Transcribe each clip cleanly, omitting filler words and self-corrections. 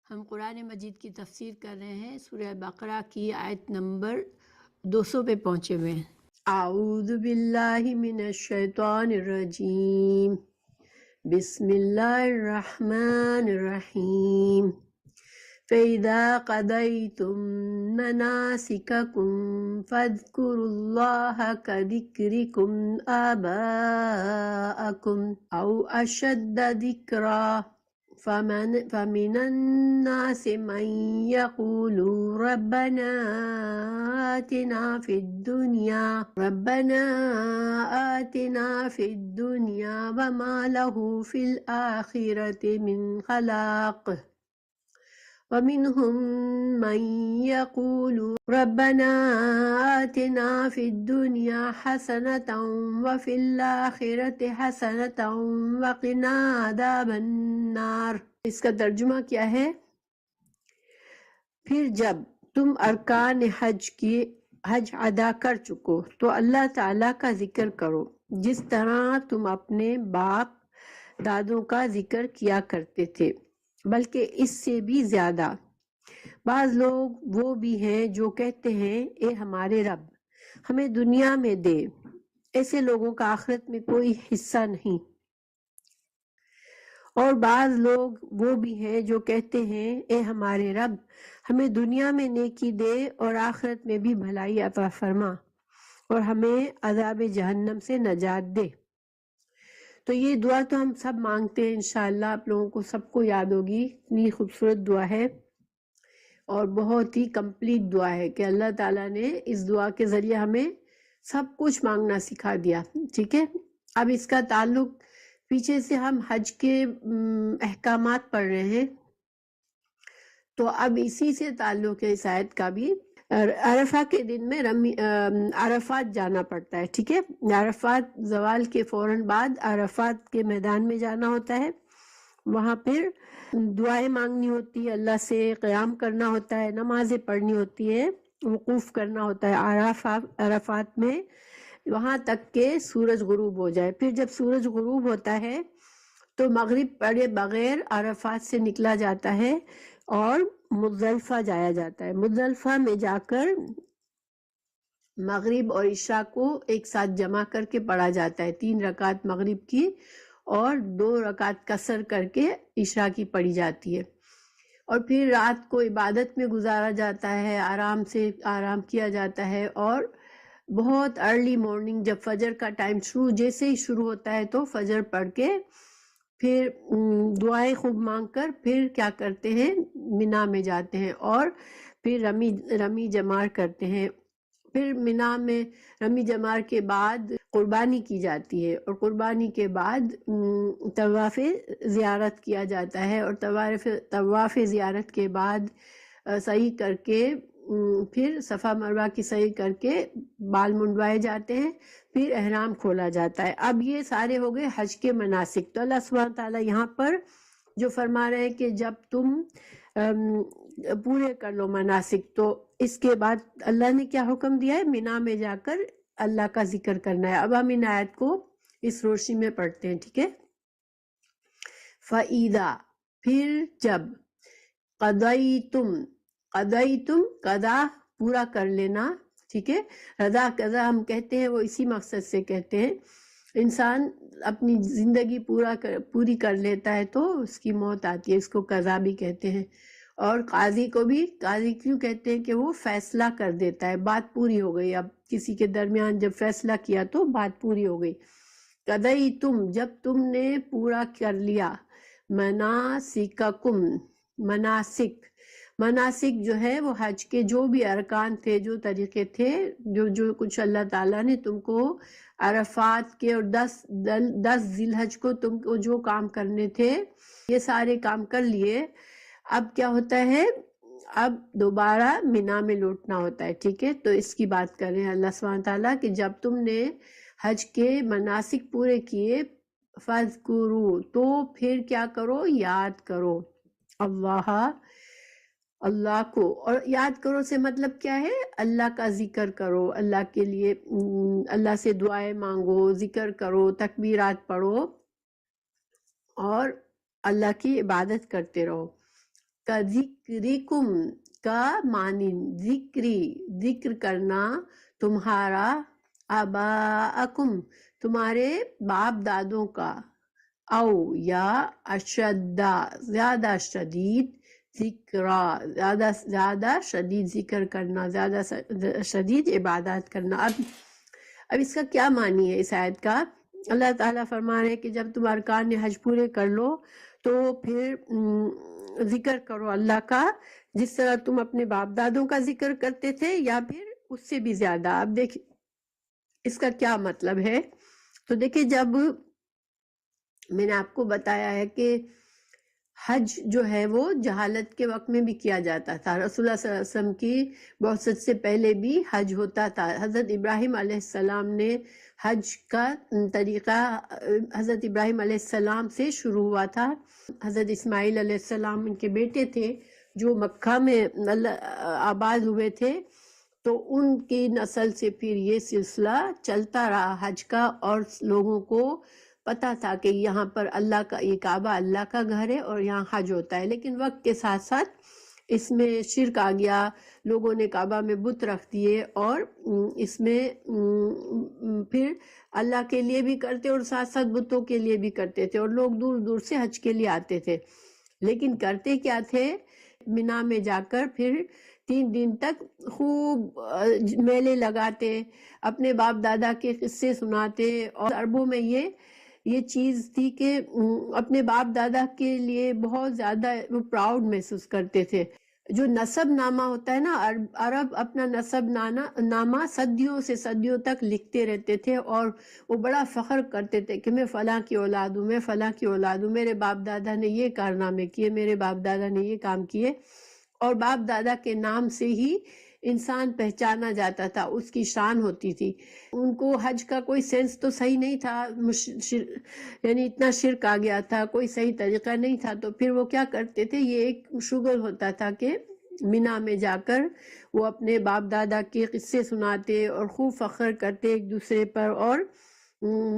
ہم قرآن مجید کی تفسیر کر رہے ہیں، سورہ بقرہ کی آیت نمبر 200 پہ پہنچے ہوئے ہیں۔ اعوذ باللہ من الشیطان الرجیم، بسم اللہ الرحمن الرحیم۔ فَإِذَا قَضَيْتُم مَّنَاسِكَكُمْ فَاذْكُرُوا اللَّهَ كَذِكْرِكُمْ آبَاءَكُمْ أَوْ أَشَدَّ ذِكْرًا فَمِنَ النَّاسِ مَن يَقُولُ رَبَّنَا آتِنَا فِي الدُّنْيَا وَمَا لَهُ فِي الْآخِرَةِ مِنْ خَلَاقٍ وَمِنْهُمْ مَنْ يَقُولُ رَبَّنَا آتِنَا فِي الدُّنْيَا حَسَنَةً وَفِي الْآخِرَةِ حَسَنَةً وَقِنَا عَذَابَ النَّارِ۔ اس کا ترجمہ کیا ہے؟ پھر جب تم ارکان حج ادا کر چکو تو اللہ تعالیٰ کا ذکر کرو، جس طرح تم اپنے باپ دادوں کا ذکر کیا کرتے تھے، بلکہ اس سے بھی زیادہ۔ بعض لوگ وہ بھی ہیں جو کہتے ہیں اے ہمارے رب ہمیں دنیا میں دے، ایسے لوگوں کا آخرت میں کوئی حصہ نہیں۔ اور بعض لوگ وہ بھی ہیں جو کہتے ہیں اے ہمارے رب ہمیں دنیا میں نیکی دے اور آخرت میں بھی بھلائی عطا فرما اور ہمیں عذاب جہنم سے نجات دے۔ تو یہ دعا تو ہم سب مانگتے ہیں، انشاءاللہ آپ لوگوں کو سب کو یاد ہوگی۔ اتنی خوبصورت دعا ہے اور بہت ہی کمپلیٹ دعا ہے کہ اللہ تعالیٰ نے اس دعا کے ذریعے ہمیں سب کچھ مانگنا سکھا دیا، ٹھیک ہے۔ اب اس کا تعلق پیچھے سے ہم حج کے احکامات پڑھ رہے ہیں، تو اب اسی سے تعلق ہے اس آیت کا بھی۔ عرفہ کے دن میں عرفات جانا پڑتا ہے، ٹھیک ہے۔ عرفات زوال کے فوراً بعد عرفات کے میدان میں جانا ہوتا ہے، وہاں پھر دعائیں مانگنی ہوتی ہے، اللہ سے قیام کرنا ہوتا ہے، نمازیں پڑھنی ہوتی ہے، وقوف کرنا ہوتا ہے عرفات میں، وہاں تک کہ سورج غروب ہو جائے۔ پھر جب سورج غروب ہوتا ہے تو مغرب پڑھے بغیر عرفات سے نکلا جاتا ہے اور مزدلفہ جایا جاتا ہے۔ مزدلفہ میں جا کر مغرب اور عشاء کو ایک ساتھ جمع کر کے پڑھا جاتا ہے، 3 رکعت مغرب کی اور 2 رکعت قصر کر کے عشاء کی پڑھی جاتی ہے، اور پھر رات کو عبادت میں گزارا جاتا ہے، آرام کیا جاتا ہے، اور بہت ارلی مارننگ جب فجر کا ٹائم جیسے ہی شروع ہوتا ہے تو فجر پڑھ کے پھر دعائیں خوب مانگ کر پھر کیا کرتے ہیں، مینا میں جاتے ہیں اور پھر رمی جمار کرتے ہیں۔ پھر مینا میں رمی جمار کے بعد قربانی کی جاتی ہے، اور قربانی کے بعد طواف زیارت کیا جاتا ہے، اور طواف زیارت کے بعد سعی کر کے پھر صفا مروہ کی سعی کر کے بال منڈوائے جاتے ہیں، پھر احرام کھولا جاتا ہے۔ اب یہ سارے ہو گئے حج کے مناسک۔ تو اللہ سبحانہ تعالیٰ یہاں پر جو فرما رہے ہیں کہ جب تم پورے کر لو مناسک، تو اس کے بعد اللہ نے کیا حکم دیا ہے؟ مینا میں جا کر اللہ کا ذکر کرنا ہے۔ اب ہم ان آیت کو اس روشنی میں پڑھتے ہیں، ٹھیک ہے۔ فَإِذَا پھر جب قَضَيْتُم قضا پورا کر لینا، ٹھیک ہے۔ قضا ہم کہتے ہیں وہ اسی مقصد سے کہتے ہیں، انسان اپنی زندگی پوری کر لیتا ہے تو اس کی موت آتی ہے، اس کو قضا بھی کہتے ہیں۔ اور قاضی کیوں کہتے ہیں کہ وہ فیصلہ کر دیتا ہے، بات پوری ہو گئی، اب کسی کے درمیان جب فیصلہ کیا تو بات پوری ہو گئی۔ قضیتم جب تم نے پورا کر لیا، مناسککم مناسک جو ہے وہ حج کے جو بھی ارکان تھے، جو طریقے تھے، جو کچھ اللہ تعالیٰ نے تم کو عرفات کے اور 10 ذی الحج کو تم کو جو کام کرنے تھے یہ سارے کام کر لیے۔ اب کیا ہوتا ہے؟ اب دوبارہ مینا میں لوٹنا ہوتا ہے، ٹھیک ہے۔ تو اس کی بات کر رہے ہیں اللہ سبحانہ تعالیٰ کہ جب تم نے حج کے مناسک پورے کیے، فَاذْكُرُوا تو پھر کیا کرو؟ یاد کرو اللہ کو۔ اور یاد کرو سے مطلب کیا ہے؟ اللہ کا ذکر کرو، اللہ کے لیے اللہ سے دعائیں مانگو، ذکر کرو، تکبیرات پڑھو اور اللہ کی عبادت کرتے رہو۔ کا ذکرکم کا مانند، ذکر کرنا تمہارا، آباءکم تمہارے باپ دادوں کا، او یا اشدہ زیادہ شدید، ذکرا زیادہ شدید ذکر کرنا، زیادہ شدید عبادات کرنا۔ اب اس کا کیا معنی ہے اس آیت کا؟ اللہ تعالیٰ فرما رہے ہیں کہ جب تم ارکان حج پورے کر لو تو پھر ذکر کرو اللہ کا، جس طرح تم اپنے باپ دادوں کا ذکر کرتے تھے یا پھر اس سے بھی زیادہ۔ اب دیکھیں اس کا کیا مطلب ہے۔ تو دیکھیں جب میں نے آپ کو بتایا ہے کہ حج جو ہے وہ جہالت کے وقت میں بھی کیا جاتا تھا، رسول اللہ صلی اللہ علیہ وسلم کی بعثت سے پہلے بھی حج ہوتا تھا۔ حضرت ابراہیم علیہ السلام نے حج کا طریقہ حضرت ابراہیم علیہ السلام سے شروع ہوا تھا۔ حضرت اسماعیل علیہ السلام ان کے بیٹے تھے جو مکہ میں آباد ہوئے تھے، تو ان کی نسل سے پھر یہ سلسلہ چلتا رہا حج کا، اور لوگوں کو پتا تھا کہ یہاں پر اللہ کا، یہ کعبہ اللہ کا گھر ہے اور یہاں حج ہوتا ہے۔ لیکن وقت کے ساتھ ساتھ اس میں شرک آ گیا، لوگوں نے کعبہ میں بت رکھ دیے، اور اس میں پھر اللہ کے لیے بھی کرتے اور ساتھ ساتھ بتوں کے لیے بھی کرتے تھے، اور لوگ دور دور سے حج کے لیے آتے تھے۔ لیکن کرتے کیا تھے؟ مینا میں جا کر پھر 3 دن تک خوب میلے لگاتے، اپنے باپ دادا کے قصے سناتے، اور عربوں میں یہ چیز تھی کہ اپنے باپ دادا کے لیے بہت زیادہ وہ پراؤڈ محسوس کرتے تھے۔ جو نسب نامہ ہوتا ہے نا، عرب اپنا نسب نامہ صدیوں تک لکھتے رہتے تھے، اور وہ بڑا فخر کرتے تھے کہ میں فلاں کی اولاد ہوں، میں فلاں کی اولاد ہوں، میرے باپ دادا نے یہ کارنامے کیے، میرے باپ دادا نے یہ کام کیے۔ اور باپ دادا کے نام سے ہی انسان پہچانا جاتا تھا، اس کی شان ہوتی تھی۔ ان کو حج کا کوئی سینس تو صحیح نہیں تھا، یعنی اتنا شرک آ گیا تھا، کوئی صحیح طریقہ نہیں تھا، تو پھر وہ کیا کرتے تھے، یہ ایک شغل ہوتا تھا کہ مینا میں جا کر وہ اپنے باپ دادا کے قصے سناتے اور خوب فخر کرتے ایک دوسرے پر، اور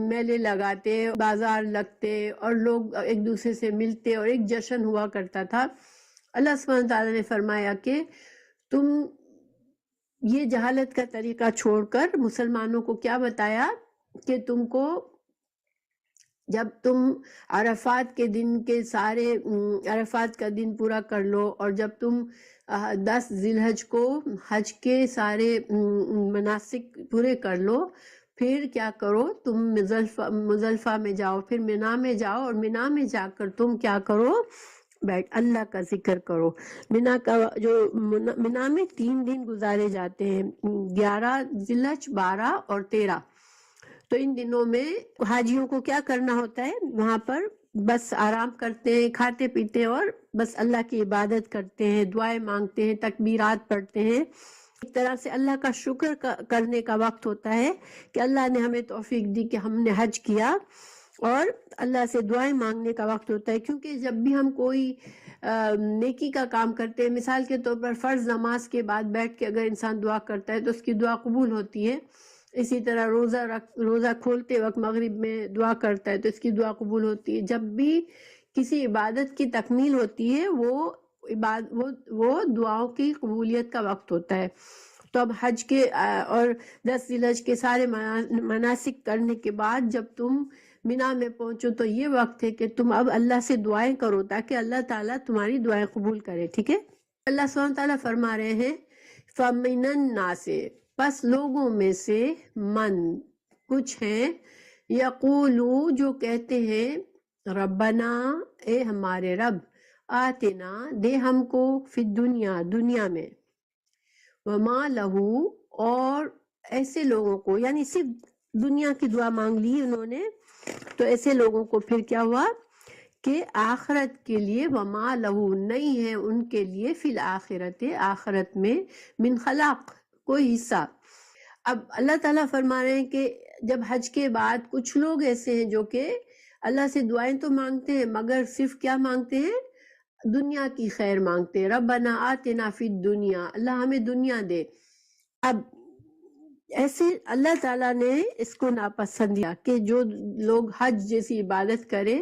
میلے لگاتے، بازار لگتے، اور لوگ ایک دوسرے سے ملتے، اور ایک جشن ہوا کرتا تھا۔ اللہ سبحانہ تعالیٰ نے فرمایا کہ تم یہ جہالت کا طریقہ چھوڑ کر مسلمانوں کو کیا بتایا کہ تم کو جب تم عرفات کے دن کے سارے عرفات کا دن پورا کر لو، اور جب تم 10 ذی الحج کو حج کے سارے مناسک پورے کر لو، پھر کیا کرو، تم مزدلفہ میں جاؤ، پھر مینا میں جاؤ، اور مینا میں جا کر تم کیا کرو، اللہ کا ذکر کرو۔ مینا کا جو مینا میں 3 دن گزارے جاتے ہیں، 11 ذی الحج، 12 اور 13۔ تو ان دنوں میں حاجیوں کو کیا کرنا ہوتا ہے؟ وہاں پر بس آرام کرتے ہیں، کھاتے پیتے، اور بس اللہ کی عبادت کرتے ہیں، دعائیں مانگتے ہیں، تکبیرات پڑھتے ہیں۔ ایک طرح سے اللہ کا شکر کرنے کا وقت ہوتا ہے کہ اللہ نے ہمیں توفیق دی کہ ہم نے حج کیا، اور اللہ سے دعائیں مانگنے کا وقت ہوتا ہے۔ کیونکہ جب بھی ہم کوئی نیکی کا کام کرتے ہیں، مثال کے طور پر فرض نماز کے بعد بیٹھ کے اگر انسان دعا کرتا ہے تو اس کی دعا قبول ہوتی ہے۔ اسی طرح روزہ کھولتے وقت مغرب میں دعا کرتا ہے تو اس کی دعا قبول ہوتی ہے۔ جب بھی کسی عبادت کی تکمیل ہوتی ہے وہ دعاؤں کی قبولیت کا وقت ہوتا ہے۔ تو اب حج کے اور 10 ذی الحج کے سارے مناسک کرنے کے بعد جب تم مینا میں پہنچو تو یہ وقت ہے کہ تم اب اللہ سے دعائیں کرو تاکہ اللہ تعالیٰ تمہاری دعائیں قبول کرے، ٹھیک ہے؟ اللہ سبحانہ تعالیٰ فرما رہے ہیں فَمِنَ النَّاسِ، پس لوگوں میں سے، من کچھ ہیں، یقولو جو کہتے ہیں، ربنا اے ہمارے رب، آتنا دے ہم کو، فی الدنیا دنیا میں، وما لہو اور ایسے لوگوں کو، یعنی صرف دنیا کی دعا مانگ لی انہوں نے، تو ایسے لوگوں کو پھر کیا ہوا کہ آخرت کے لیے، وما لہو نہیں ہے ان کے لیے، فی الآخرت آخرت میں، من خلاق کوئی حصہ۔ اب اللہ تعالیٰ فرما رہے ہیں کہ جب حج کے بعد کچھ لوگ ایسے ہیں جو کہ اللہ سے دعائیں تو مانگتے ہیں مگر صرف کیا مانگتے ہیں؟ دنیا کی خیر مانگتے ہیں۔ ربنا آتنا فی الدنیا، اللہ ہمیں دنیا دے۔ اب ایسے اللہ تعالیٰ نے اس کو ناپسند کیا کہ جو لوگ حج جیسی عبادت کریں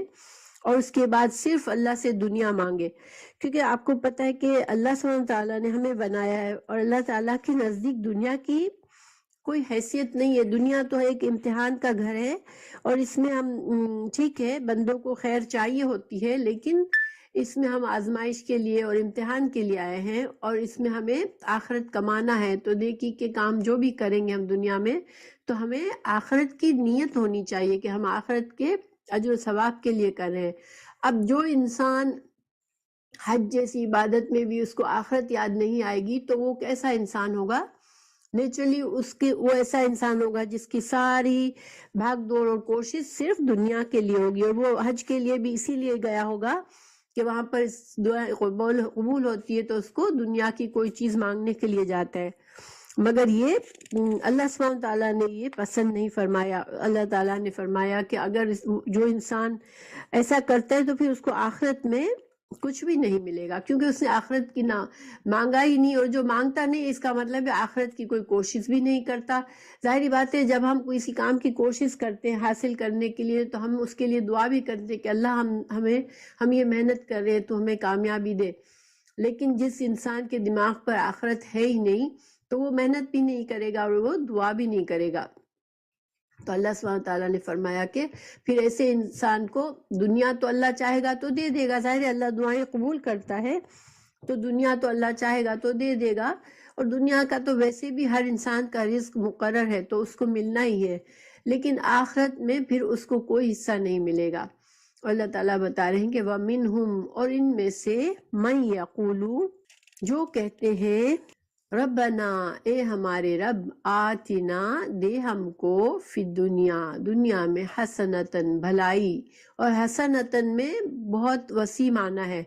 اور اس کے بعد صرف اللہ سے دنیا مانگے، کیونکہ آپ کو پتہ ہے کہ اللہ سبحانہ تعالیٰ نے ہمیں بنایا ہے، اور اللہ تعالیٰ کے نزدیک دنیا کی کوئی حیثیت نہیں ہے۔ دنیا تو ایک امتحان کا گھر ہے، اور اس میں ہم ٹھیک ہے بندوں کو خیر چاہیے ہوتی ہے، لیکن اس میں ہم آزمائش کے لیے اور امتحان کے لیے آئے ہیں، اور اس میں ہمیں آخرت کمانا ہے۔ تو نیکی کے کام جو بھی کریں گے ہم دنیا میں، تو ہمیں آخرت کی نیت ہونی چاہیے کہ ہم آخرت کے اجر و ثواب کے لیے کر رہے ہیں۔ اب جو انسان حج جیسی عبادت میں بھی اس کو آخرت یاد نہیں آئے گی، تو وہ کیسا انسان ہوگا؟ نیچرلی وہ ایسا انسان ہوگا جس کی ساری بھاگ دوڑ اور کوشش صرف دنیا کے لیے ہوگی، اور وہ حج کے لیے بھی اسی لیے گیا ہوگا کہ وہاں پر دعا قبول ہوتی ہے، تو اس کو دنیا کی کوئی چیز مانگنے کے لیے جاتا ہے۔ مگر یہ اللہ سبحانہ تعالیٰ نے یہ پسند نہیں فرمایا۔ اللہ تعالیٰ نے فرمایا کہ اگر جو انسان ایسا کرتا ہے تو پھر اس کو آخرت میں کچھ بھی نہیں ملے گا، کیونکہ اس نے آخرت کی نہ مانگا ہی نہیں، اور جو مانگتا نہیں اس کا مطلب ہے آخرت کی کوئی کوشش بھی نہیں کرتا۔ ظاہری بات ہے جب ہم کسی کام کی کوشش کرتے ہیں حاصل کرنے کے لیے، تو ہم اس کے لیے دعا بھی کرتے ہیں کہ اللہ ہم یہ محنت کر رہے ہیں تو ہمیں کامیابی دے۔ لیکن جس انسان کے دماغ پر آخرت ہے ہی نہیں، تو وہ محنت بھی نہیں کرے گا اور وہ دعا بھی نہیں کرے گا۔ تو اللہ سبحانہ تعالیٰ نے فرمایا کہ پھر ایسے انسان کو دنیا تو اللہ چاہے گا تو دے دے گا، ظاہر ہے اللہ دعائیں قبول کرتا ہے، تو دنیا تو اللہ چاہے گا تو دے دے گا، اور دنیا کا تو ویسے بھی ہر انسان کا رزق مقرر ہے تو اس کو ملنا ہی ہے، لیکن آخرت میں پھر اس کو کوئی حصہ نہیں ملے گا۔ اور اللہ تعالیٰ بتا رہے ہیں کہ وَمِنْهُمْ، اور ان میں سے مَن يَقُولُ، جو کہتے ہیں ربنا، اے ہمارے رب، آتنا، دے ہم کو، فی دنیا میں، حسنتن، بھلائی، اور حسنتن میں بہت وسیع معنی ہے۔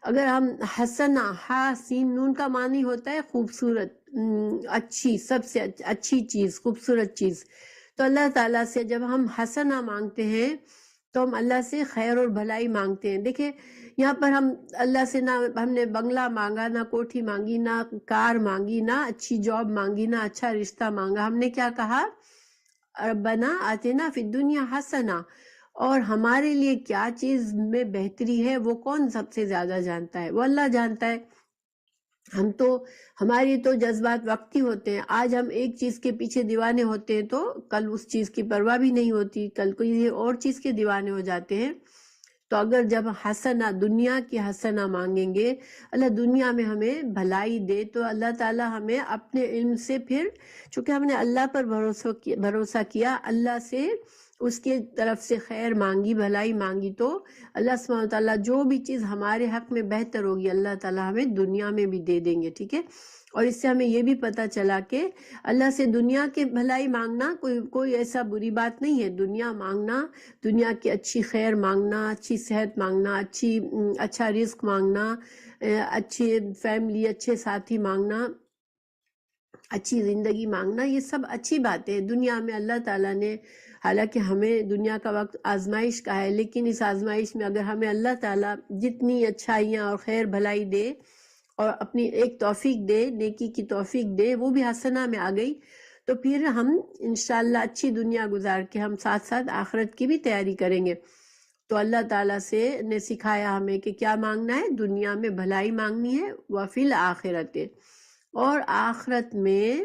اگر ہم حسنہ، ہا سین نون کا معنی ہوتا ہے خوبصورت، اچھی، سب سے اچھی چیز، خوبصورت چیز۔ تو اللہ تعالیٰ سے جب ہم حسنہ مانگتے ہیں تو ہم اللہ سے خیر اور بھلائی مانگتے ہیں۔ دیکھیں یہاں پر ہم اللہ سے نہ ہم نے بنگلہ مانگا، نہ کوٹھی مانگی، نہ کار مانگی، نہ اچھی جاب مانگی، نہ اچھا رشتہ مانگا، ہم نے کیا کہا؟ ربنا آتنا فی الدنیا حسنہ۔ اور ہمارے لیے کیا چیز میں بہتری ہے وہ کون سب سے زیادہ جانتا ہے؟ وہ اللہ جانتا ہے۔ ہماری تو جذبات وقتی ہوتے ہیں، آج ہم ایک چیز کے پیچھے دیوانے ہوتے ہیں تو کل اس چیز کی پرواہ بھی نہیں ہوتی، کل کوئی اور چیز کے دیوانے ہو جاتے ہیں۔ تو اگر جب حسنہ، دنیا کی حسنہ مانگیں گے، اللہ دنیا میں ہمیں بھلائی دے، تو اللہ تعالیٰ ہمیں اپنے علم سے، پھر چونکہ ہم نے اللہ پر بھروسہ کیا، اللہ سے اس کے طرف سے خیر مانگی، بھلائی مانگی، تو اللہ سبحانہ وتعالیٰ جو بھی چیز ہمارے حق میں بہتر ہوگی اللہ تعالیٰ ہمیں دنیا میں بھی دے دیں گے، ٹھیک ہے۔ اور اس سے ہمیں یہ بھی پتہ چلا کہ اللہ سے دنیا کے بھلائی مانگنا کوئی ایسا بری بات نہیں ہے۔ دنیا مانگنا، دنیا کی اچھی خیر مانگنا، اچھی صحت مانگنا، اچھا رزق مانگنا، اچھی فیملی، اچھے ساتھی مانگنا، اچھی زندگی مانگنا، یہ سب اچھی باتیں ہیں۔ دنیا میں اللہ تعالیٰ نے، حالانکہ ہمیں دنیا کا وقت آزمائش کا ہے، لیکن اس آزمائش میں اگر ہمیں اللہ تعالیٰ جتنی اچھائیاں اور خیر بھلائی دے اور اپنی ایک توفیق دے، نیکی کی توفیق دے، وہ بھی حسنہ میں آ گئی، تو پھر ہم انشاءاللہ اچھی دنیا گزار کے ہم ساتھ ساتھ آخرت کی بھی تیاری کریں گے۔ تو اللہ تعالیٰ سے نے سکھایا ہمیں کہ کیا مانگنا ہے؟ دنیا میں بھلائی مانگنی ہے، وَفِي الْآخِرَةِ، اور آخرت میں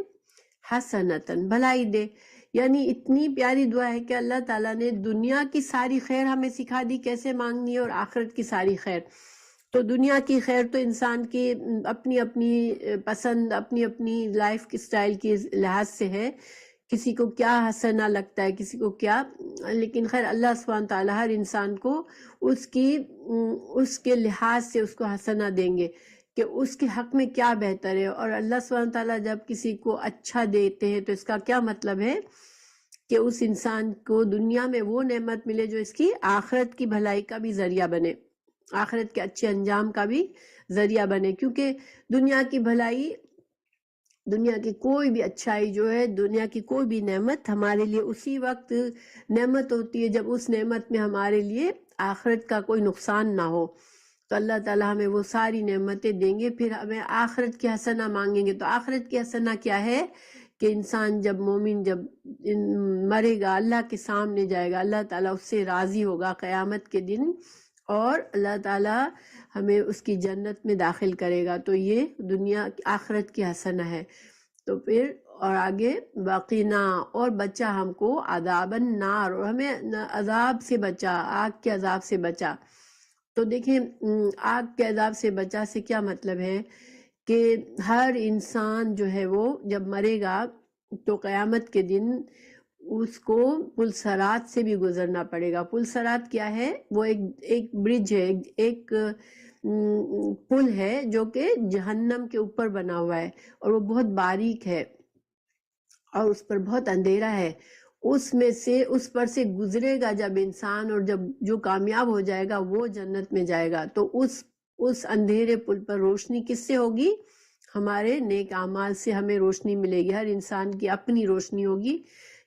حسنتاً، بھلائی دے۔ یعنی اتنی پیاری دعا ہے کہ اللہ تعالیٰ نے دنیا کی ساری خیر ہمیں سکھا دی کیسے مانگنی ہے، اور آخرت کی ساری خیر۔ تو دنیا کی خیر تو انسان کی اپنی اپنی پسند، اپنی اپنی لائف کی سٹائل کے لحاظ سے ہے، کسی کو کیا حسنہ لگتا ہے، کسی کو کیا، لیکن خیر اللہ سبحانہ تعالیٰ ہر انسان کو اس کے لحاظ سے اس کو حسنہ دیں گے کہ اس کے حق میں کیا بہتر ہے۔ اور اللہ سبحانہ تعالیٰ جب کسی کو اچھا دیتے ہیں تو اس کا کیا مطلب ہے کہ اس انسان کو دنیا میں وہ نعمت ملے جو اس کی آخرت کی بھلائی کا بھی ذریعہ بنے، آخرت کے اچھے انجام کا بھی ذریعہ بنے۔ کیونکہ دنیا کی بھلائی، دنیا کی کوئی بھی اچھائی جو ہے، دنیا کی کوئی بھی نعمت ہمارے لیے اسی وقت نعمت ہوتی ہے جب اس نعمت میں ہمارے لیے آخرت کا کوئی نقصان نہ ہو۔ تو اللہ تعالیٰ ہمیں وہ ساری نعمتیں دیں گے، پھر ہمیں آخرت کی حسنہ مانگیں گے۔ تو آخرت کی حسنہ کیا ہے کہ انسان جب مومن جب مرے گا، اللہ کے سامنے جائے گا، اللہ تعالیٰ اس سے راضی ہوگا، قیامت کے دن اور اللہ تعالیٰ ہمیں اس کی جنت میں داخل کرے گا. تو یہ دنیا آخرت کی حسنہ ہے. تو پھر اور آگے باقینا اور بچا ہم کو عذاب النار، اور ہمیں عذاب سے بچا، آگ کے عذاب سے بچا. تو دیکھیں آگ کے عذاب سے بچا سے کیا مطلب ہے کہ ہر انسان جو ہے وہ جب مرے گا تو قیامت کے دن اس کو پلسرات سے بھی گزرنا پڑے گا. پلسرات کیا ہے؟ وہ ایک برج ہے، ایک پل ہے جو کہ جہنم کے اوپر بنا ہوا ہے، اور وہ بہت باریک ہے اور اس پر بہت اندھیرا ہے. اس میں سے اس پر سے گزرے گا جب انسان، اور جب جو کامیاب ہو جائے گا وہ جنت میں جائے گا. تو اس اندھیرے پل پر روشنی کس سے ہوگی؟ ہمارے نیک اعمال سے ہمیں روشنی ملے گی. ہر انسان کی اپنی روشنی ہوگی،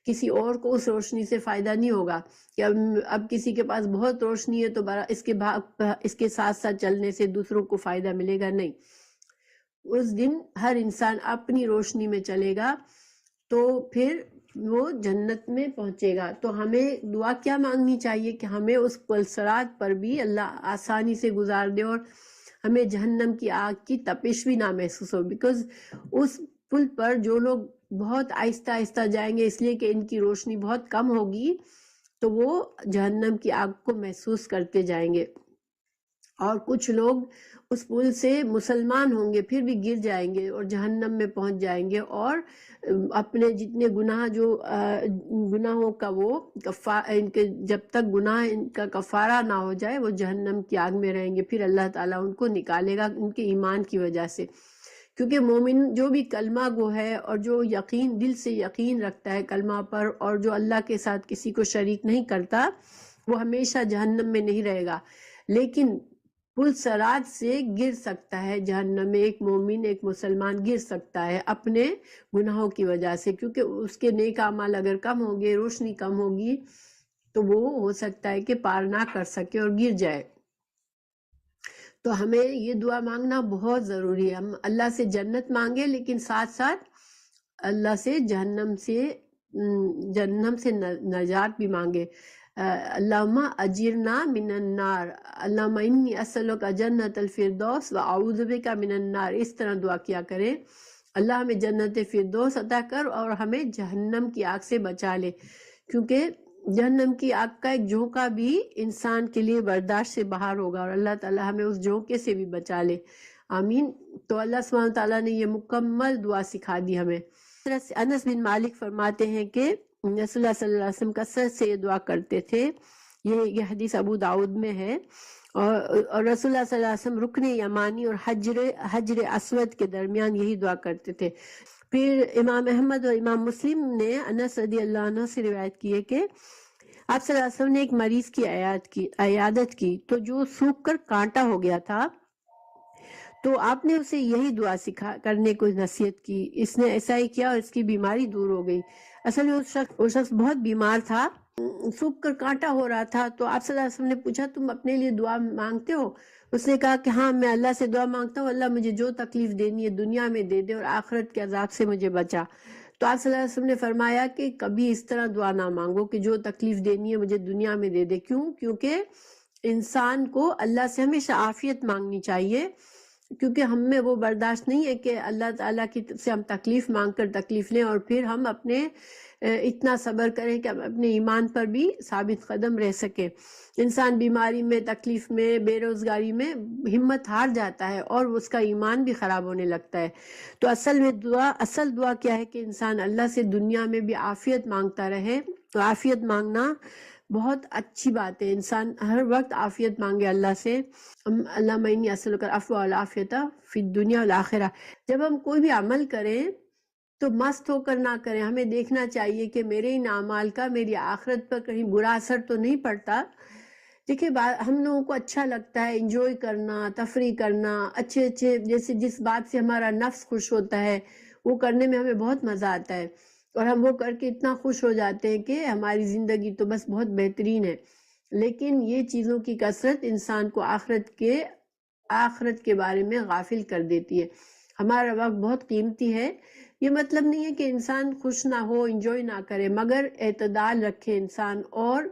کسی اور کو اس روشنی سے فائدہ نہیں ہوگا کہ اب کسی کے پاس بہت روشنی ہے تو اس کے ساتھ ساتھ چلنے سے دوسروں کو فائدہ ملے گا. نہیں، اس دن ہر انسان اپنی روشنی میں چلے گا تو پھر وہ جنت میں پہنچے گا. تو ہمیں دعا کیا مانگنی چاہیے کہ ہمیں اس پلسرات پر بھی اللہ آسانی سے گزار دے اور ہمیں جہنم کی آگ کی تپش بھی نہ محسوس ہو. بیکاز اس پل پر جو لوگ بہت آہستہ آہستہ جائیں گے اس لیے کہ ان کی روشنی بہت کم ہوگی، تو وہ جہنم کی آگ کو محسوس کرتے جائیں گے. اور کچھ لوگ اس پل سے مسلمان ہوں گے پھر بھی گر جائیں گے اور جہنم میں پہنچ جائیں گے، اور اپنے جتنے گناہ گناہوں کا وہ ان کے جب تک گناہ ان کا کفارہ نہ ہو جائے وہ جہنم کی آگ میں رہیں گے. پھر اللہ تعالیٰ ان کو نکالے گا ان کے ایمان کی وجہ سے. کیونکہ مومن جو بھی کلمہ گو ہے اور جو یقین دل سے یقین رکھتا ہے کلمہ پر، اور جو اللہ کے ساتھ کسی کو شریک نہیں کرتا، وہ ہمیشہ جہنم میں نہیں رہے گا. لیکن پلسرات سے گر سکتا ہے جہنم میں، ایک مومن ایک مسلمان گر سکتا ہے اپنے گناہوں کی وجہ سے، کیونکہ اس کے نیک اعمال اگر کم ہوں گے، روشنی کم ہوگی، تو وہ ہو سکتا ہے کہ پار نہ کر سکے اور گر جائے. تو ہمیں یہ دعا مانگنا بہت ضروری ہے. ہم اللہ سے جنت مانگے لیکن ساتھ ساتھ اللہ سے جہنم سے نجات بھی مانگے. اللہم اجرنا من النار، اللہم انی اسألک جنت الفردوس واعوذ بک من النار. اس طرح دعا کیا کریں، اللہ ہمیں جنت فردوس عطا کر اور ہمیں جہنم کی آگ سے بچا لے. کیونکہ جہنم کی آگ کا ایک جھونکا بھی انسان کے لیے برداشت سے باہر ہوگا، اور اللہ تعالیٰ ہمیں اس جھونکے سے بھی بچا لے. آمین. تو اللہ سبحانہ تعالیٰ نے یہ مکمل دعا سکھا دی ہمیں. انس بن مالک فرماتے ہیں کہ رسول اللہ صلی اللہ علیہ وسلم کثرت سے یہ دعا کرتے تھے. یہ حدیث ابو داؤد میں ہے. اور رسول اللہ صلی اللہ علیہ وسلم رکن یمانی اور حجر اسود کے درمیان یہی دعا کرتے تھے. پھر امام احمد اور امام مسلم نے انس رضی اللہ عنہ سے روایت کی ہے کہ آپ صلی اللہ علیہ وسلم نے ایک مریض کی عیادت کی تو جو سوکھ کر کانٹا ہو گیا تھا، تو آپ نے اسے یہی دعا سکھا کرنے کو نصیحت کی. اس نے ایسا ہی کیا اور اس کی بیماری دور ہو گئی. اصل میں وہ شخص بہت بیمار تھا، سوکھ کر کانٹا ہو رہا تھا. تو آپ صلی اللہ علیہ وسلم نے پوچھا تم اپنے لیے دعا مانگتے ہو؟ اس نے کہا کہ ہاں، میں اللہ سے دعا مانگتا ہوں، اللہ مجھے جو تکلیف دینی ہے دنیا میں دے دے اور آخرت کے عذاب سے مجھے بچا. تو آپ صلی اللہ علیہ وسلم نے فرمایا کہ کبھی اس طرح دعا نہ مانگو کہ جو تکلیف دینی ہے مجھے دنیا میں دے دے. کیوں؟ کیونکہ انسان کو اللہ سے ہمیشہ عافیت مانگنی چاہیے، کیونکہ ہم میں وہ برداشت نہیں ہے کہ اللہ تعالیٰ کی طرف سے ہم تکلیف مانگ کر تکلیف لیں اور پھر ہم اپنے اتنا صبر کریں کہ ہم اپنے ایمان پر بھی ثابت قدم رہ سکیں. انسان بیماری میں، تکلیف میں، بے روزگاری میں ہمت ہار جاتا ہے اور اس کا ایمان بھی خراب ہونے لگتا ہے. تو اصل دعا کیا ہے کہ انسان اللہ سے دنیا میں بھی عافیت مانگتا رہے. تو عافیت مانگنا بہت اچھی بات ہے، انسان ہر وقت عافیت مانگے اللہ سے. اللہم انی اسألک العفو والعافیۃ فی الدنیا والآخرہ. جب ہم کوئی بھی عمل کریں تو مست ہو کر نہ کریں. ہمیں دیکھنا چاہیے کہ میرے ان اعمال کا میری آخرت پر کہیں برا اثر تو نہیں پڑتا. دیکھیں ہم لوگوں کو اچھا لگتا ہے انجوائے کرنا، تفریح کرنا، اچھے جیسے جس بات سے ہمارا نفس خوش ہوتا ہے وہ کرنے میں ہمیں بہت مزہ آتا ہے، اور ہم وہ کر کے اتنا خوش ہو جاتے ہیں کہ ہماری زندگی تو بس بہت بہترین ہے. لیکن یہ چیزوں کی کثرت انسان کو آخرت کے بارے میں غافل کر دیتی ہے. ہمارا وقت بہت قیمتی ہے. یہ مطلب نہیں ہے کہ انسان خوش نہ ہو، انجوائے نہ کرے، مگر اعتدال رکھے انسان اور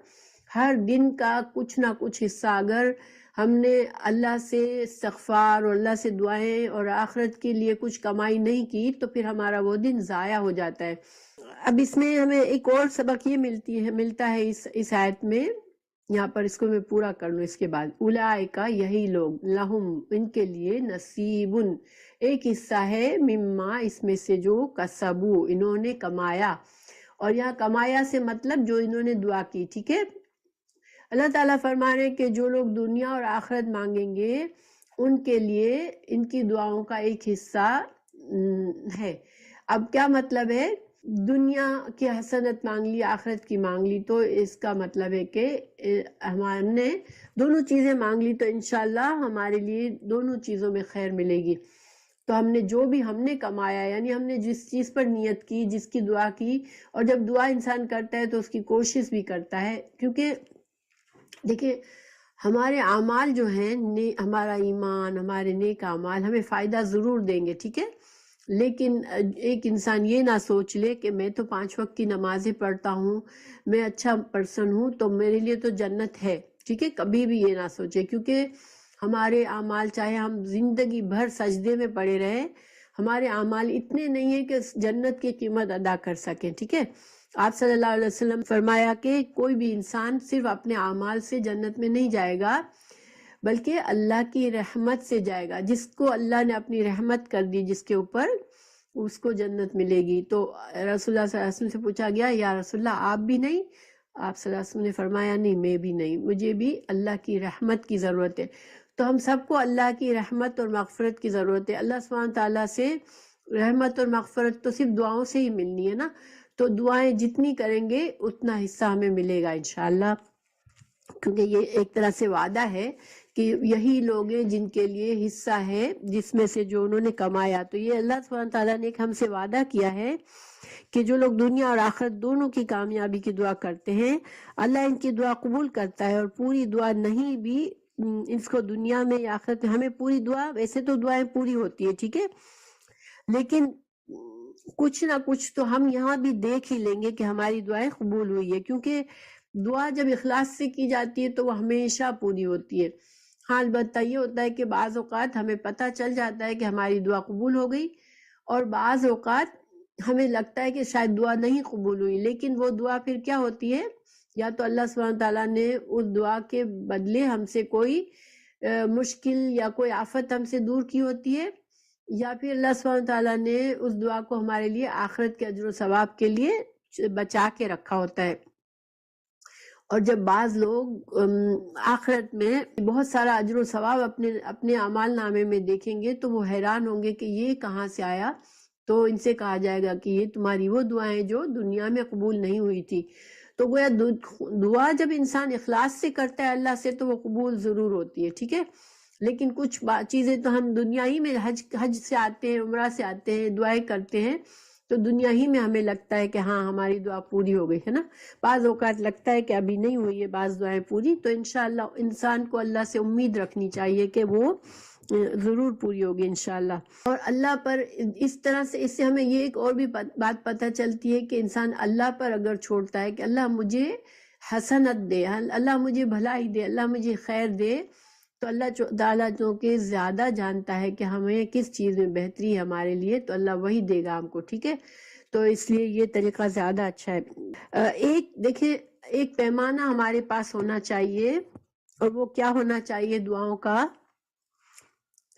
ہر دن کا کچھ نہ کچھ حصہ اگر ہم نے اللہ سے استغفار اور اللہ سے دعائیں اور آخرت کے لیے کچھ کمائی نہیں کی تو پھر ہمارا وہ دن ضائع ہو جاتا ہے۔ اب اس میں ہمیں ایک اور سبق یہ ملتا ہے اس آیت میں، یہاں پر اس کو میں پورا کر لوں اس کے بعد، اولئک یہی لوگ، لہم ان کے لیے، نصیب ایک حصہ ہے، مما اس میں سے جو کسبو انہوں نے کمایا، اور یہاں کمایا سے مطلب جو انہوں نے دعا کی، ٹھیک ہے۔ اللہ تعالیٰ فرما رہے ہیں کہ جو لوگ دنیا اور آخرت مانگیں گے ان کے لیے ان کی دعاؤں کا ایک حصہ ہے۔ اب کیا مطلب ہے؟ دنیا کی حسنت مانگ لی، آخرت کی مانگ لی، تو اس کا مطلب ہے کہ ہم نے دونوں چیزیں مانگ لی تو انشاءاللہ ہمارے لیے دونوں چیزوں میں خیر ملے گی۔ تو ہم نے جو بھی ہم نے کمایا، یعنی ہم نے جس چیز پر نیت کی، جس کی دعا کی، اور جب دعا انسان کرتا ہے تو اس کی کوشش بھی کرتا ہے، کیونکہ دیکھیں ہمارے اعمال جو ہیں، ہمارا ایمان، ہمارے نیک اعمال ہمیں فائدہ ضرور دیں گے، ٹھیک ہے، لیکن ایک انسان یہ نہ سوچ لے کہ میں تو 5 وقت کی نمازیں پڑھتا ہوں، میں اچھا پرسن ہوں تو میرے لیے تو جنت ہے، ٹھیک ہے، کبھی بھی یہ نہ سوچے، کیونکہ ہمارے اعمال چاہے ہم زندگی بھر سجدے میں پڑے رہے، ہمارے اعمال اتنے نہیں ہیں کہ جنت کی قیمت ادا کر سکیں، ٹھیک ہے۔ آپ صلی اللہ علیہ وسلم فرمایا کہ کوئی بھی انسان صرف اپنے اعمال سے جنت میں نہیں جائے گا بلکہ اللہ کی رحمت سے جائے گا، جس کو اللہ نے اپنی رحمت کر دی جس کے اوپر، اس کو جنت ملے گی۔ تو رسول اللہ صلی اللہ علیہ وسلم سے پوچھا گیا، یا رسول اللہ آپ بھی نہیں؟ آپ صلی اللہ علیہ وسلم نے فرمایا نہیں، میں بھی نہیں، مجھے بھی اللہ کی رحمت کی ضرورت ہے۔ تو ہم سب کو اللہ کی رحمت اور مغفرت کی ضرورت ہے۔ اللہ سبحانہ تعالیٰ سے رحمت اور مغفرت تو صرف دعاؤں سے ہی ملنی ہے نا، تو دعائیں جتنی کریں گے اتنا حصہ ہمیں ملے گا انشاءاللہ، کیونکہ یہ ایک طرح سے وعدہ ہے کہ یہی لوگ ہیں جن کے لیے حصہ ہے جس میں سے جو انہوں نے کمایا۔ تو یہ اللہ سبحانہ تعالیٰ نے ایک ہم سے وعدہ کیا ہے کہ جو لوگ دنیا اور آخرت دونوں کی کامیابی کی دعا کرتے ہیں، اللہ ان کی دعا قبول کرتا ہے، اور پوری دعا نہیں بھی اس کو دنیا میں یا آخرت میں، ہمیں پوری دعا، ویسے تو دعائیں پوری ہوتی ہے، ٹھیک ہے، لیکن کچھ نہ کچھ تو ہم یہاں بھی دیکھ ہی لیں گے کہ ہماری دعائیں قبول ہوئی ہے، کیونکہ دعا جب اخلاص سے کی جاتی ہے تو وہ ہمیشہ پوری ہوتی ہے۔ ہاں البتہ یہ ہوتا ہے کہ بعض اوقات ہمیں پتہ چل جاتا ہے کہ ہماری دعا قبول ہو گئی، اور بعض اوقات ہمیں لگتا ہے کہ شاید دعا نہیں قبول ہوئی، لیکن وہ دعا پھر کیا ہوتی ہے، یا تو اللہ سبحانہ تعالیٰ نے اس دعا کے بدلے ہم سے کوئی مشکل یا کوئی آفت ہم سے دور کی ہوتی ہے، یا پھر اللہ سبحانہ تعالیٰ نے اس دعا کو ہمارے لیے آخرت کے اجر و ثواب کے لیے بچا کے رکھا ہوتا ہے۔ اور جب بعض لوگ آخرت میں بہت سارا اجر و ثواب اپنے اعمال نامے میں دیکھیں گے تو وہ حیران ہوں گے کہ یہ کہاں سے آیا، تو ان سے کہا جائے گا کہ یہ تمہاری وہ دعائیں جو دنیا میں قبول نہیں ہوئی تھی۔ تو گویا دعا جب انسان اخلاص سے کرتا ہے اللہ سے تو وہ قبول ضرور ہوتی ہے، ٹھیک ہے، لیکن کچھ چیزیں تو ہم دنیا ہی میں حج سے آتے ہیں، عمرہ سے آتے ہیں، دعائیں کرتے ہیں، تو دنیا ہی میں ہمیں لگتا ہے کہ ہاں ہماری دعا پوری ہو گئی ہے نا، بعض اوقات لگتا ہے کہ ابھی نہیں ہوئی ہے بعض دعائیں پوری، تو انشاءاللہ انسان کو اللہ سے امید رکھنی چاہیے کہ وہ ضرور پوری ہوگی انشاءاللہ۔ اور اللہ پر اس طرح سے، اس سے ہمیں یہ ایک اور بھی بات پتہ چلتی ہے کہ انسان اللہ پر اگر چھوڑتا ہے کہ اللہ مجھے حسنت دے، اللہ مجھے بھلائی دے، اللہ مجھے خیر دے، تو اللہ تعالیٰ جو کہ زیادہ جانتا ہے کہ ہمیں کس چیز میں بہتری ہے ہمارے لیے، تو اللہ وہی دے گا ہم کو، ٹھیک ہے، تو اس لیے یہ طریقہ زیادہ اچھا ہے۔ دیکھیں ایک پیمانہ ہمارے پاس ہونا چاہیے، اور وہ کیا ہونا چاہیے دعاؤں کا،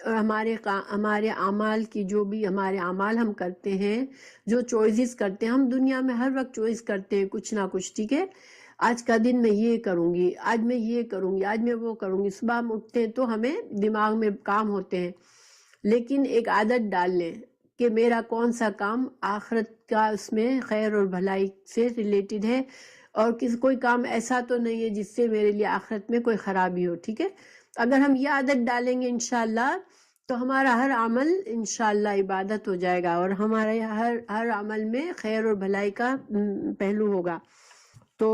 اور ہمارے اعمال کی، جو بھی ہمارے اعمال ہم کرتے ہیں، جو چوائسز کرتے ہیں، ہم دنیا میں ہر وقت چوائس کرتے ہیں کچھ نہ کچھ، ٹھیک ہے، آج کا دن میں یہ کروں گی، آج میں یہ کروں گی، آج میں وہ کروں گی، صبح ہم اٹھتے ہیں تو ہمیں دماغ میں کام ہوتے ہیں، لیکن ایک عادت ڈال لیں کہ میرا کون سا کام آخرت کا، اس میں خیر اور بھلائی سے ریلیٹڈ ہے، اور کوئی کام ایسا تو نہیں ہے جس سے میرے لیے آخرت میں کوئی خرابی ہو، ٹھیک ہے، اگر ہم یہ عادت ڈالیں گے انشاءاللہ تو ہمارا ہر عمل انشاءاللہ عبادت ہو جائے گا، اور ہمارے ہر عمل میں خیر اور بھلائی کا پہلو ہوگا۔ تو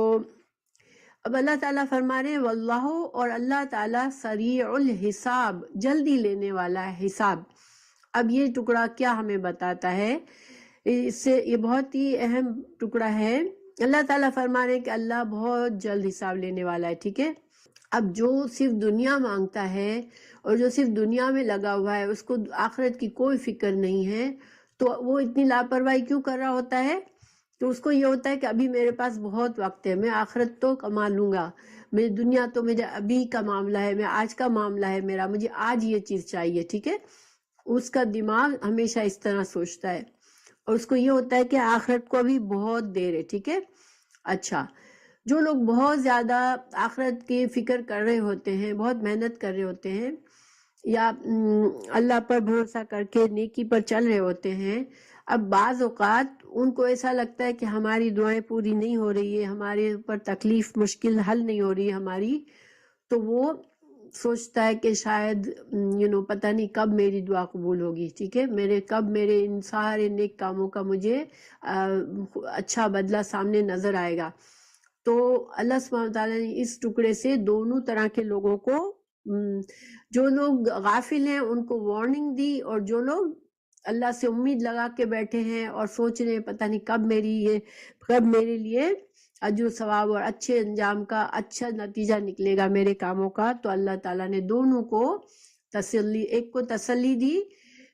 اب اللہ تعالیٰ فرما رہے ہیں واللہ، اور اللہ تعالیٰ سریع الحساب، جلدی لینے والا ہے حساب۔ اب یہ ٹکڑا کیا ہمیں بتاتا ہے، اس سے یہ بہت ہی اہم ٹکڑا ہے اللہ تعالیٰ فرما رہے ہیں کہ اللہ بہت جلد حساب لینے والا ہے، ٹھیک ہے۔ اب جو صرف دنیا مانگتا ہے اور جو صرف دنیا میں لگا ہوا ہے، اس کو آخرت کی کوئی فکر نہیں ہے، تو وہ اتنی لاپرواہی کیوں کر رہا ہوتا ہے؟ تو اس کو یہ ہوتا ہے کہ ابھی میرے پاس بہت وقت ہے، میں آخرت تو کما لوں گا، میری دنیا تو میرے ابھی کا معاملہ ہے، میں آج کا معاملہ ہے میرا، مجھے آج یہ چیز چاہیے، ٹھیک ہے۔ اس کا دماغ ہمیشہ اس طرح سوچتا ہے، اور اس کو یہ ہوتا ہے کہ آخرت کو ابھی بہت دیر ہے، ٹھیک ہے۔ اچھا، جو لوگ بہت زیادہ آخرت کی فکر کر رہے ہوتے ہیں، بہت محنت کر رہے ہوتے ہیں، یا اللہ پر بھروسہ کر کے نیکی پر چل رہے ہوتے ہیں، اب بعض اوقات ان کو ایسا لگتا ہے کہ ہماری دعائیں پوری نہیں ہو رہی ہے، ہمارے اوپر تکلیف مشکل حل نہیں ہو رہی ہے ہماری، تو وہ سوچتا ہے کہ شاید پتہ نہیں کب میری دعا قبول ہوگی، ٹھیک ہے، کب میرے ان سارے نیک کاموں کا مجھے اچھا بدلہ سامنے نظر آئے گا۔ تو اللہ سبحانہ وتعالیٰ نے اس ٹکڑے سے دونوں طرح کے لوگوں کو، جو لوگ غافل ہیں ان کو وارننگ دی، اور جو لوگ اللہ سے امید لگا کے بیٹھے ہیں اور سوچ رہے ہیں پتہ نہیں کب میرے لیے اجر و ثواب اور اچھے انجام کا اچھا نتیجہ نکلے گا میرے کاموں کا، تو اللہ تعالیٰ نے دونوں کو ایک کو تسلی دی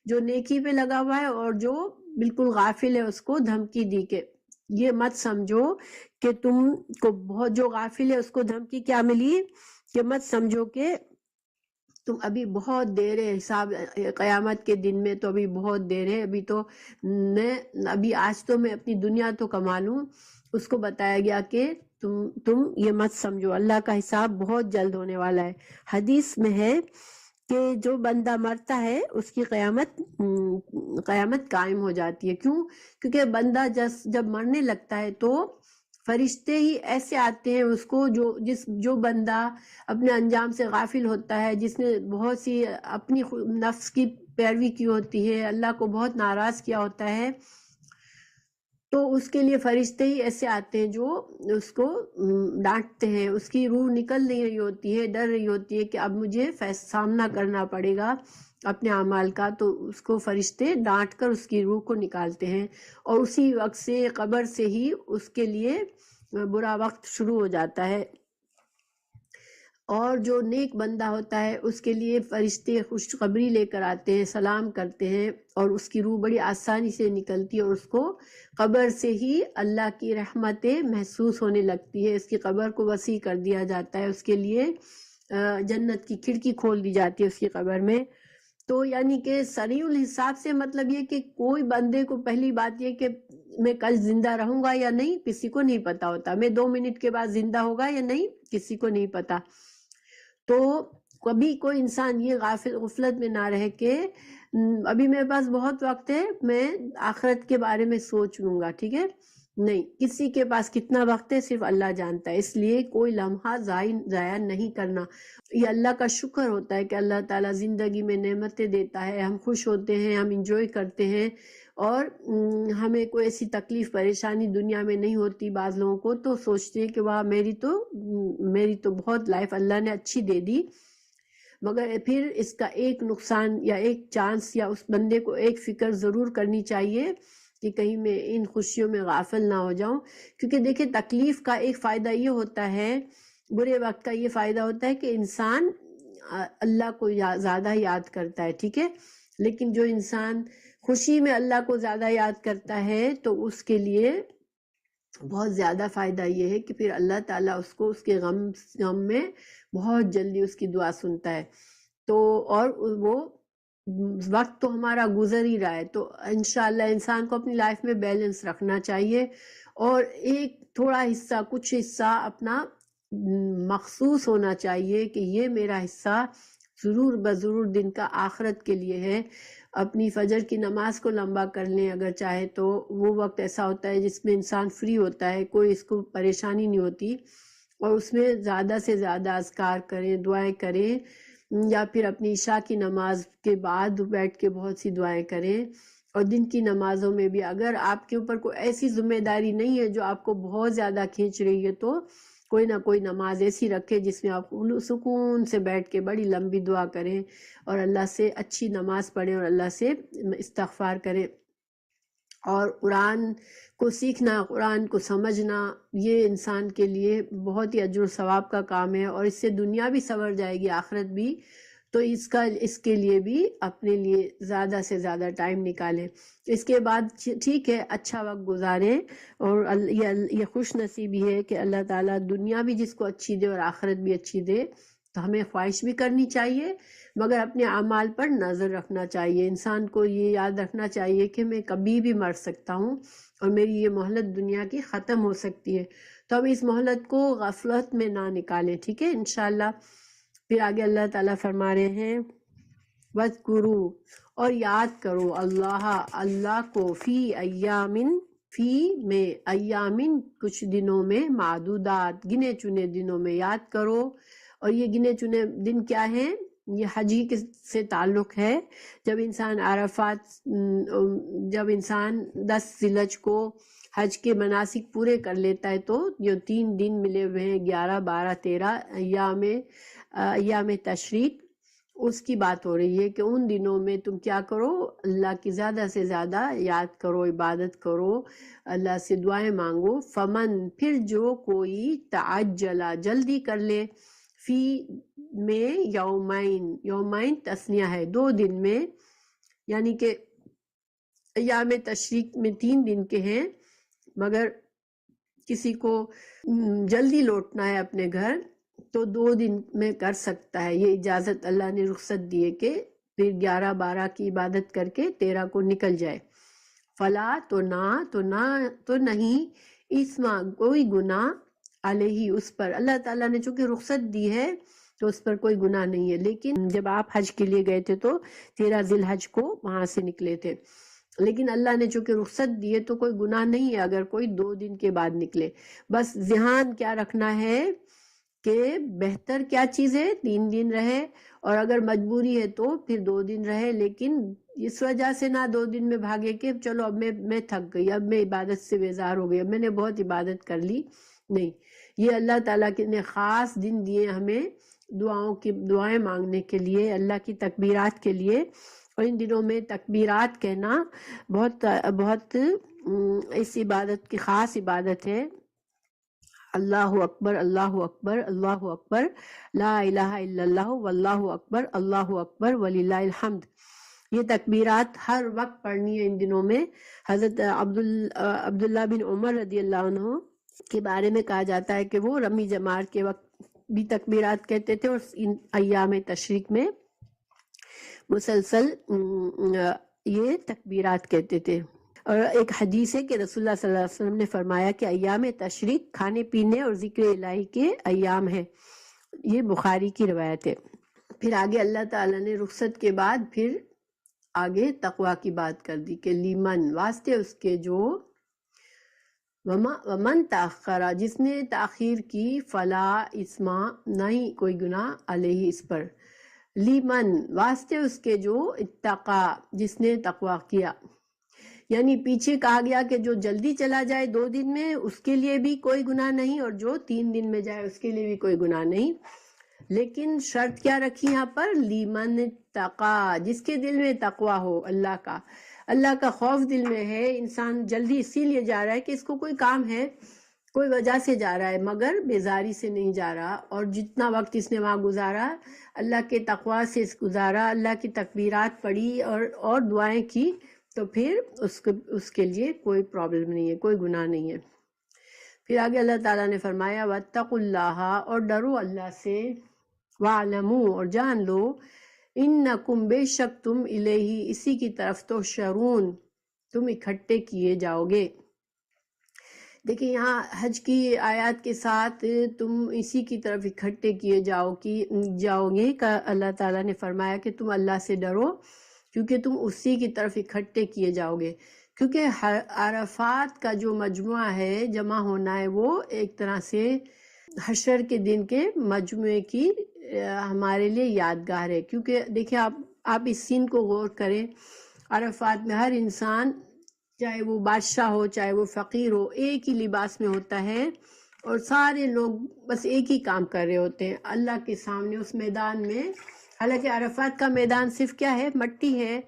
جو نیکی پہ لگا ہوا ہے، اور جو بالکل غافل ہے اس کو دھمکی دی کہ یہ مت سمجھو کہ تم کو بہت، جو غافل ہے اس کو دھمکی کیا ملی کہ مت سمجھو کہ تم ابھی بہت دیر ہے، حساب قیامت کے دن میں تو ابھی بہت دیر ہے، ابھی آج تو میں اپنی دنیا تو کما لوں۔ اس کو بتایا گیا کہ تم یہ مت سمجھو، اللہ کا حساب بہت جلد ہونے والا ہے۔ حدیث میں ہے کہ جو بندہ مرتا ہے اس کی قیامت قائم ہو جاتی ہے، کیونکہ بندہ جب مرنے لگتا ہے تو فرشتے ہی ایسے آتے ہیں اس کو، جو بندہ اپنے انجام سے غافل ہوتا ہے، جس نے بہت سی اپنی نفس کی پیروی کی ہوتی ہے، اللہ کو بہت ناراض کیا ہوتا ہے، تو اس کے لیے فرشتے ہی ایسے آتے ہیں جو اس کو ڈانٹتے ہیں، اس کی روح نکل نہیں رہی ہوتی ہے، ڈر رہی ہوتی ہے کہ اب مجھے سامنا کرنا پڑے گا اپنے اعمال کا، تو اس کو فرشتے ڈانٹ کر اس کی روح کو نکالتے ہیں، اور اسی وقت سے قبر سے ہی اس کے لیے برا وقت شروع ہو جاتا ہے۔ اور جو نیک بندہ ہوتا ہے اس کے لیے فرشتے خوشخبری لے کر آتے ہیں، سلام کرتے ہیں، اور اس کی روح بڑی آسانی سے نکلتی ہے، اور اس کو قبر سے ہی اللہ کی رحمتیں محسوس ہونے لگتی ہے، اس کی قبر کو وسیع کر دیا جاتا ہے، اس کے لیے جنت کی کھڑکی کھول دی جاتی ہے اس کی قبر میں۔ تو یعنی کہ سریع الحساب سے مطلب یہ کہ کوئی بندے کو پہلی بات یہ کہ میں کل زندہ رہوں گا یا نہیں کسی کو نہیں پتا ہوتا، میں 2 منٹ کے بعد زندہ ہوگا یا نہیں کسی کو نہیں پتا۔ تو کبھی کوئی انسان یہ غفلت میں نہ رہے کہ ابھی میرے پاس بہت وقت ہے، میں آخرت کے بارے میں سوچ لوں گا، ٹھیک ہے، نہیں، کسی کے پاس کتنا وقت ہے صرف اللہ جانتا ہے، اس لیے کوئی لمحہ ضائع نہیں کرنا۔ یہ اللہ کا شکر ہوتا ہے کہ اللہ تعالیٰ زندگی میں نعمتیں دیتا ہے، ہم خوش ہوتے ہیں، ہم انجوائے کرتے ہیں، اور ہمیں کوئی ایسی تکلیف پریشانی دنیا میں نہیں ہوتی۔ بعض لوگوں کو تو سوچتے ہیں کہ واہ میری تو بہت لائف اللہ نے اچھی دے دی، مگر پھر اس کا ایک نقصان یا ایک چانس، یا اس بندے کو ایک فکر ضرور کرنی چاہیے کہ کہیں میں ان خوشیوں میں غافل نہ ہو جاؤں، کیونکہ دیکھیں تکلیف کا ایک فائدہ یہ ہوتا ہے، برے وقت کا یہ فائدہ ہوتا ہے کہ انسان اللہ کو زیادہ یاد کرتا ہے، ٹھیک ہے، لیکن جو انسان خوشی میں اللہ کو زیادہ یاد کرتا ہے تو اس کے لیے بہت زیادہ فائدہ یہ ہے کہ پھر اللہ تعالیٰ اس کو اس کے غم میں بہت جلدی اس کی دعا سنتا ہے۔ تو اور وہ وقت تو ہمارا گزر ہی رہا ہے، تو انشاءاللہ انسان کو اپنی لائف میں بیلنس رکھنا چاہیے، اور ایک تھوڑا حصہ، کچھ حصہ اپنا مخصوص ہونا چاہیے کہ یہ میرا حصہ ضرور بضرور دن کا آخرت کے لیے ہے۔ اپنی فجر کی نماز کو لمبا کر لیں اگر چاہے تو، وہ وقت ایسا ہوتا ہے جس میں انسان فری ہوتا ہے، کوئی اس کو پریشانی نہیں ہوتی، اور اس میں زیادہ سے زیادہ اذکار کریں، دعائیں کریں، یا پھر اپنی عشاء کی نماز کے بعد بیٹھ کے بہت سی دعائیں کریں۔ اور دن کی نمازوں میں بھی اگر آپ کے اوپر کوئی ایسی ذمہ داری نہیں ہے جو آپ کو بہت زیادہ کھینچ رہی ہے، تو کوئی نہ کوئی نماز ایسی رکھے جس میں آپ سکون سے بیٹھ کے بڑی لمبی دعا کریں، اور اللہ سے اچھی نماز پڑھیں، اور اللہ سے استغفار کریں۔ اور قرآن کو سیکھنا، قرآن کو سمجھنا، یہ انسان کے لیے بہت ہی اجر و ثواب کا کام ہے، اور اس سے دنیا بھی سنور جائے گی، آخرت بھی۔ تو اس کے لیے بھی اپنے لیے زیادہ سے زیادہ ٹائم نکالیں۔ اس کے بعد ٹھیک ہے اچھا وقت گزاریں، اور یہ خوش نصیبی ہے کہ اللہ تعالیٰ دنیا بھی جس کو اچھی دے اور آخرت بھی اچھی دے، تو ہمیں خواہش بھی کرنی چاہیے، مگر اپنے اعمال پر نظر رکھنا چاہیے۔ انسان کو یہ یاد رکھنا چاہیے کہ میں کبھی بھی مر سکتا ہوں، اور میری یہ مہلت دنیا کی ختم ہو سکتی ہے، تو ہم اس مہلت کو غفلت میں نہ نکالیں، ٹھیک ہے انشاءاللہ۔ پھر آگے اللہ تعالیٰ فرما رہے ہیں وَاذْكُرُوا، اور یاد کرو اللہ کو، فی میں، ایامن کچھ دنوں میں، معدودات گنے چنے دنوں میں یاد کرو۔ اور یہ گنے چنے دن کیا ہیں؟ یہ حجی سے تعلق ہے۔ جب انسان عرفات، جب انسان 10 ذی الحج کو حج کے مناسک پورے کر لیتا ہے، تو جو 3 دن ملے ہوئے ہیں، 11 12 13 ایام تشریق، اس کی بات ہو رہی ہے کہ ان دنوں میں تم کیا کرو؟ اللہ کی زیادہ سے زیادہ یاد کرو، عبادت کرو، اللہ سے دعائیں مانگو۔ فمن، پھر جو کوئی تعجلا جلدی کر لے، فی میں، یومین تثنیہ ہے، 2 دن میں، یعنی کہ ایام تشریق میں 3 دن کے ہیں، مگر کسی کو جلدی لوٹنا ہے اپنے گھر تو 2 دن میں کر سکتا ہے، یہ اجازت اللہ نے رخصت دی ہے کہ پھر 11 12 کی عبادت کر کے 13 کو نکل جائے۔ فلا، تو نہیں، اسما، کوئی گناہ، علیہ، اس پر، اللہ تعالیٰ نے چونکہ رخصت دی ہے تو اس پر کوئی گناہ نہیں ہے۔ لیکن جب آپ حج کے لیے گئے تھے تو 13 ذی الحج کو وہاں سے نکلے تھے، لیکن اللہ نے چونکہ رخصت دی ہے تو کوئی گناہ نہیں ہے اگر کوئی 2 دن کے بعد نکلے۔ بس ذہن کیا رکھنا ہے کہ بہتر کیا چیز ہے؟ 3 دن رہے، اور اگر مجبوری ہے تو پھر 2 دن رہے، لیکن اس وجہ سے نہ 2 دن میں بھاگے کہ چلو اب میں تھک گئی، اب میں عبادت سے بیزار ہو گئی، اب میں نے بہت عبادت کر لی۔ نہیں، یہ اللہ تعالیٰ نے خاص دن دیے ہمیں دعائیں مانگنے کے لیے، اللہ کی تکبیرات کے لیے، اور ان دنوں میں تکبیرات کہنا بہت بہت اس عبادت کی خاص عبادت ہے۔ اللہ اکبر، اللہ اکبر، اللہ اکبر، لا الہ الا اللہ، واللہ اکبر، اللہ اکبر، وللہ الحمد۔ یہ تکبیرات ہر وقت پڑھنی ہے ان دنوں میں۔ حضرت عبداللہ بن عمر رضی اللہ عنہ کے بارے میں کہا جاتا ہے کہ وہ رمی جمار کے وقت بھی تکبیرات کہتے تھے، اور ان ایام تشریق میں مسلسل یہ تکبیرات کہتے تھے۔ اور ایک حدیث ہے کہ رسول اللہ صلی اللہ علیہ وسلم نے فرمایا کہ ایام تشریق کھانے پینے اور ذکر الہی کے ایام ہیں، یہ بخاری کی روایت ہے۔ پھر آگے اللہ تعالیٰ نے رخصت کے بعد پھر آگے تقوی کی بات کر دی کہ لیمن، واسطے اس کے جو، ومن تاخرا، جس نے تاخیر کی، فلا اسما، نہیں کوئی گناہ، علیہ، اس پر، لیمن، واسطے اس کے جو، اتقا، جس نے تقوی کیا۔ یعنی پیچھے کہا گیا کہ جو جلدی چلا جائے 2 دن میں اس کے لیے بھی کوئی گناہ نہیں، اور جو 3 دن میں جائے اس کے لیے بھی کوئی گناہ نہیں، لیکن شرط کیا رکھی یہاں پر؟ لیمن اتقا، جس کے دل میں تقوی ہو، اللہ کا خوف دل میں ہے۔ انسان جلدی اسی لیے جا رہا ہے کہ اس کو کوئی کام ہے، کوئی وجہ سے جا رہا ہے، مگر بیزاری سے نہیں جا رہا، اور جتنا وقت اس نے وہاں گزارا اللہ کے تقوی سے گزارا، اللہ کی تکبیرات پڑھی اور دعائیں کی، تو پھر اس کے لیے کوئی پرابلم نہیں ہے، کوئی گناہ نہیں ہے۔ پھر آگے اللہ تعالیٰ نے فرمایا واتقوا اللہ، اور ڈرو اللہ سے، وَاعْلَمُوا، اور جان لو، انکم، بے شک تم، الیہ، اسی کی طرف، تحشرون، تم اکٹھے کیے جاؤ گے۔ دیکھیں یہاں حج کی آیات کے ساتھ تم اسی کی طرف اکٹھے کیے جاؤ گے کا اللہ تعالیٰ نے فرمایا کہ تم اللہ سے ڈرو، کیونکہ تم اسی کی طرف اکٹھے کیے جاؤ گے، کیونکہ عرفات کا جو مجموعہ ہے، جمع ہونا ہے، وہ ایک طرح سے حشر کے دن کے مجموعے کی ہمارے لیے یادگار ہے۔ کیونکہ دیکھیں آپ اس سین کو غور کریں، عرفات میں ہر انسان، چاہے وہ بادشاہ ہو چاہے وہ فقیر ہو، ایک ہی لباس میں ہوتا ہے، اور سارے لوگ بس ایک ہی کام کر رہے ہوتے ہیں اللہ کے سامنے اس میدان میں۔ حالانکہ عرفات کا میدان صرف کیا ہے؟ مٹی ہے،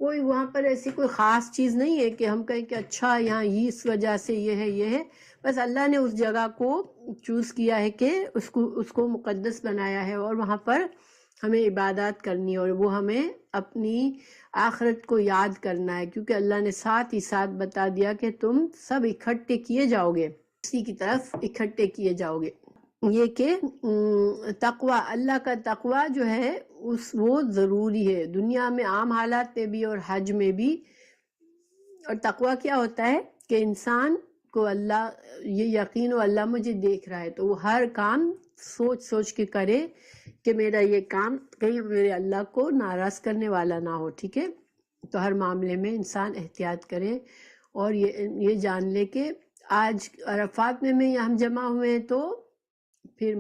کوئی وہاں پر ایسی کوئی خاص چیز نہیں ہے کہ ہم کہیں کہ اچھا یہاں یہ اس وجہ سے یہ ہے. بس اللہ نے اس جگہ کو چوز کیا ہے کہ اس کو مقدس بنایا ہے، اور وہاں پر ہمیں عبادات کرنی ہے، اور وہ ہمیں اپنی آخرت کو یاد کرنا ہے، کیونکہ اللہ نے ساتھ ہی ساتھ بتا دیا کہ تم سب اکٹھے کیے جاؤ گے، اسی کی طرف اکٹھے کیے جاؤ گے. یہ کہ تقوی، اللہ کا تقوی جو ہے وہ ضروری ہے دنیا میں، عام حالات میں بھی اور حج میں بھی. اور تقوی کیا ہوتا ہے کہ انسان کو اللہ یہ یقین ہو اللہ مجھے دیکھ رہا ہے، تو وہ ہر کام سوچ سوچ کے کرے کہ میرا یہ کام کہیں میرے اللہ کو ناراض کرنے والا نہ ہو. ٹھیک ہے، تو ہر معاملے میں انسان احتیاط کرے، اور یہ جان لے کہ آج عرفات میں ہم جمع ہوئے ہیں، تو پھر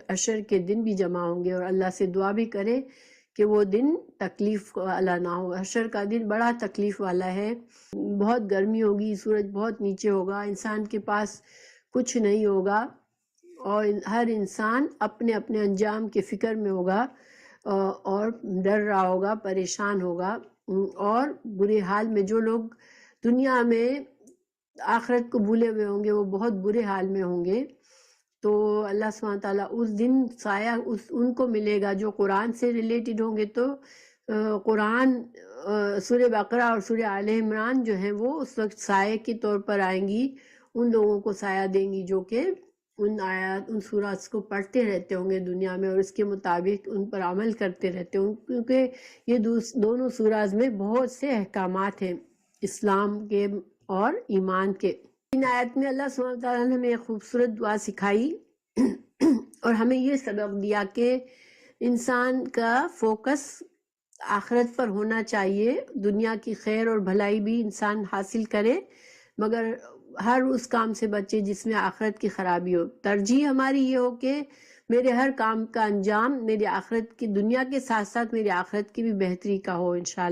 حشر کے دن بھی جمع ہوں گے، اور اللہ سے دعا بھی کرے کہ وہ دن تکلیف والا نہ ہو. حشر کا دن بڑا تکلیف والا ہے، بہت گرمی ہوگی، سورج بہت نیچے ہوگا، انسان کے پاس کچھ نہیں ہوگا، اور ہر انسان اپنے اپنے انجام کے فکر میں ہوگا، اور ڈر رہا ہوگا، پریشان ہوگا، اور برے حال میں. جو لوگ دنیا میں آخرت کو بھولے ہوئے ہوں گے وہ بہت برے حال میں ہوں گے. تو اللہ سبحانہ تعالیٰ اس دن سایہ ان کو ملے گا جو قرآن سے ریلیٹڈ ہوں گے. تو قرآن سورہ بقرہ اور سورہ آل عمران جو ہیں وہ اس وقت سائے کے طور پر آئیں گی، ان لوگوں کو سایہ دیں گی جو کہ ان آیات، ان سورات کو پڑھتے رہتے ہوں گے دنیا میں، اور اس کے مطابق ان پر عمل کرتے رہتے ہوں، کیونکہ یہ دونوں سورات میں بہت سے احکامات ہیں اسلام کے اور ایمان کے. ان آیت میں اللہ سبحانہ تعالیٰ نے ہمیں ایک خوبصورت دعا سکھائی اور ہمیں یہ سبق دیا کہ انسان کا فوکس آخرت پر ہونا چاہیے. دنیا کی خیر اور بھلائی بھی انسان حاصل کرے، مگر ہر اس کام سے بچے جس میں آخرت کی خرابی ہو. ترجیح ہماری یہ ہو کہ میرے ہر کام کا انجام میری آخرت کی، دنیا کے ساتھ ساتھ میری آخرت کی بھی بہتری کا ہو انشاءاللہ.